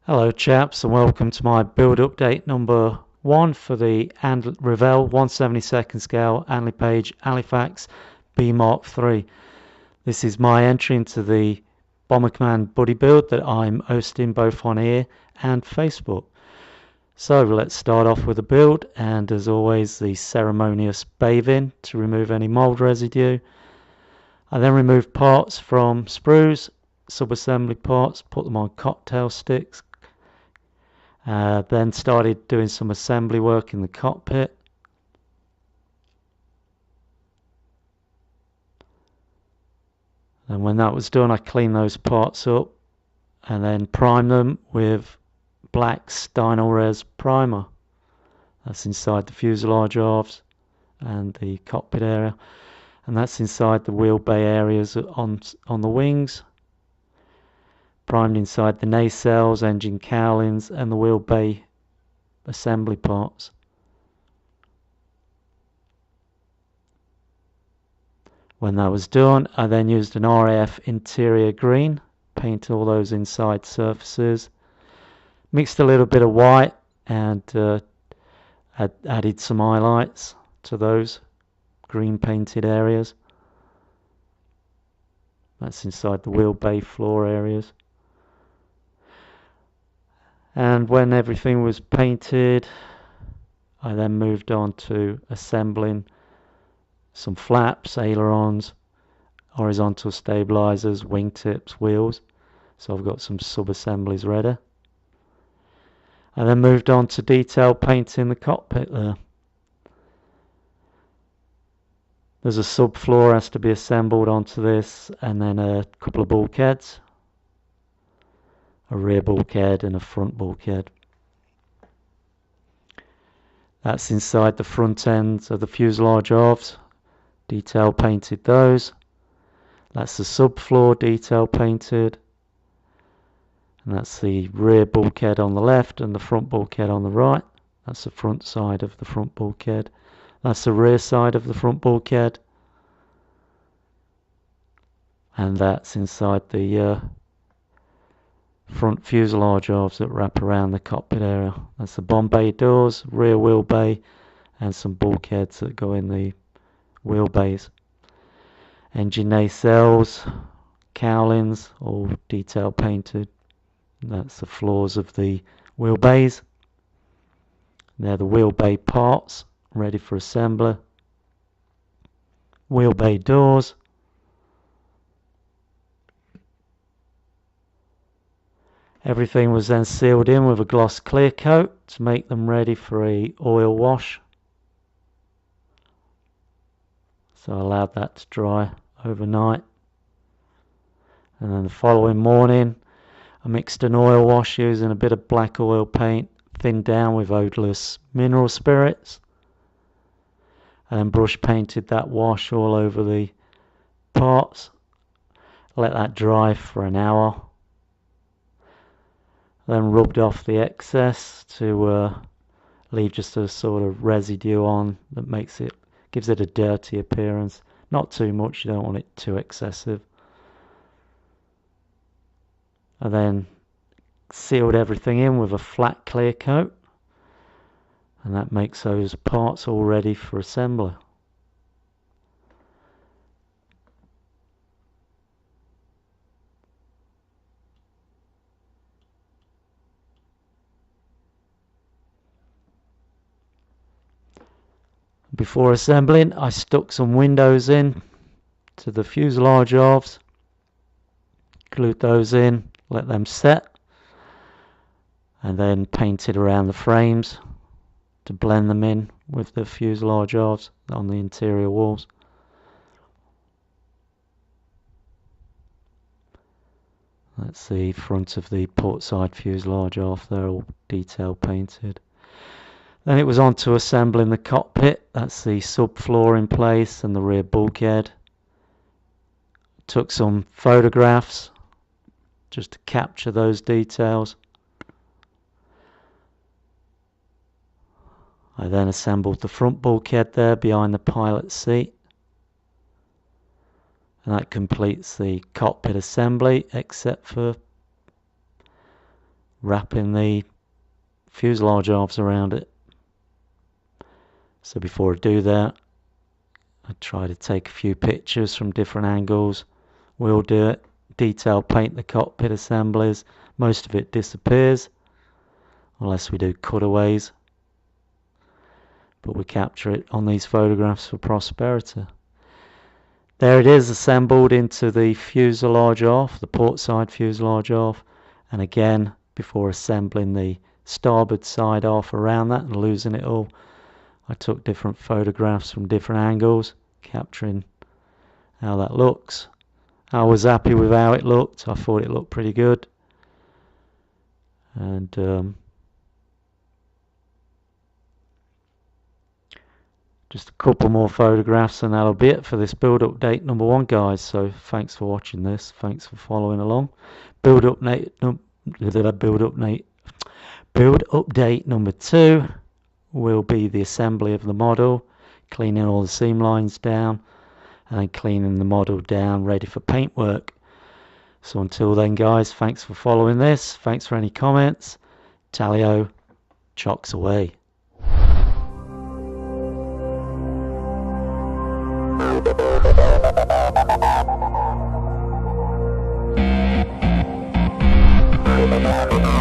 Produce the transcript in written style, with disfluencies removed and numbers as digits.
Hello chaps, and welcome to my build update number 1 for the Revell 1/72 scale Handley Page Halifax B.III. This is my entry into the Bomber Command buddy build that I'm hosting both on here and Facebook. So let's start off with the build, and as always the ceremonious bathing to remove any mould residue. I then remove parts from sprues, sub-assembly parts, put them on cocktail sticks. Then started doing some assembly work in the cockpit. And when that was done, I cleaned those parts up and then primed them with black Stynylrez primer. That's inside the fuselage halves and the cockpit area, and that's inside the wheel bay areas on the wings. Primed inside the nacelles, engine cowlings and the wheel bay assembly parts. When that was done, I then used an RAF interior green, paint all those inside surfaces, mixed a little bit of white and added some highlights to those green painted areas. That's inside the wheel bay floor areas. And when everything was painted, I then moved on to assembling some flaps, ailerons, horizontal stabilizers, wingtips, wheels. So I've got some sub-assemblies ready. I then moved on to detail painting the cockpit there. There's a subfloor has to be assembled onto this, and then a couple of bulkheads, a rear bulkhead and a front bulkhead. That's inside the front ends of the fuselage halves. Detail painted those. That's the subfloor detail painted. And that's the rear bulkhead on the left and the front bulkhead on the right. That's the front side of the front bulkhead. That's the rear side of the front bulkhead. And that's inside the front fuselage halves that wrap around the cockpit area. That's the bomb bay doors, rear wheel bay, and some bulkheads that go in the wheel bays. Engine nacelles, cowlings, all detail painted. That's the floors of the wheel bays. They're the wheel bay parts ready for assembly. Wheel bay doors. Everything was then sealed in with a gloss clear coat to make them ready for a oil wash. So I allowed that to dry overnight. And then the following morning I mixed an oil wash using a bit of black oil paint, thinned down with odorless mineral spirits, and then brush painted that wash all over the parts. Let that dry for an hour. Then rubbed off the excess to leave just a sort of residue on that gives it a dirty appearance. Not too much, you don't want it too excessive. And then sealed everything in with a flat clear coat, and that makes those parts all ready for assembly. Before assembling, I stuck some windows in to the fuselage halves, glued those in, let them set, and then painted around the frames to blend them in with the fuselage halves on the interior walls. That's the front of the port side fuselage half, they're all detail painted. Then it was on to assembling the cockpit. That's the subfloor in place and the rear bulkhead. Took some photographs just to capture those details. I then assembled the front bulkhead there behind the pilot's seat. And that completes the cockpit assembly, except for wrapping the fuselage halves around it. So before I do that, I try to take a few pictures from different angles. We'll do it. Detail paint the cockpit assemblies. Most of it disappears unless we do cutaways, but we capture it on these photographs for prosperity. There it is, assembled into the fuselage half, the port side fuselage half, and again, before assembling the starboard side half around that and losing it all, I took different photographs from different angles, capturing how that looks. I was happy with how it looked. I thought it looked pretty good. And just a couple more photographs and that'll be it for this build update number 1, guys. So thanks for watching this. Thanks for following along. Build update number 2 will be the assembly of the model, cleaning all the seam lines down and then cleaning the model down ready for paintwork. So until then, guys, thanks for following this. Thanks for any comments. Talio, chocks away. Thank you.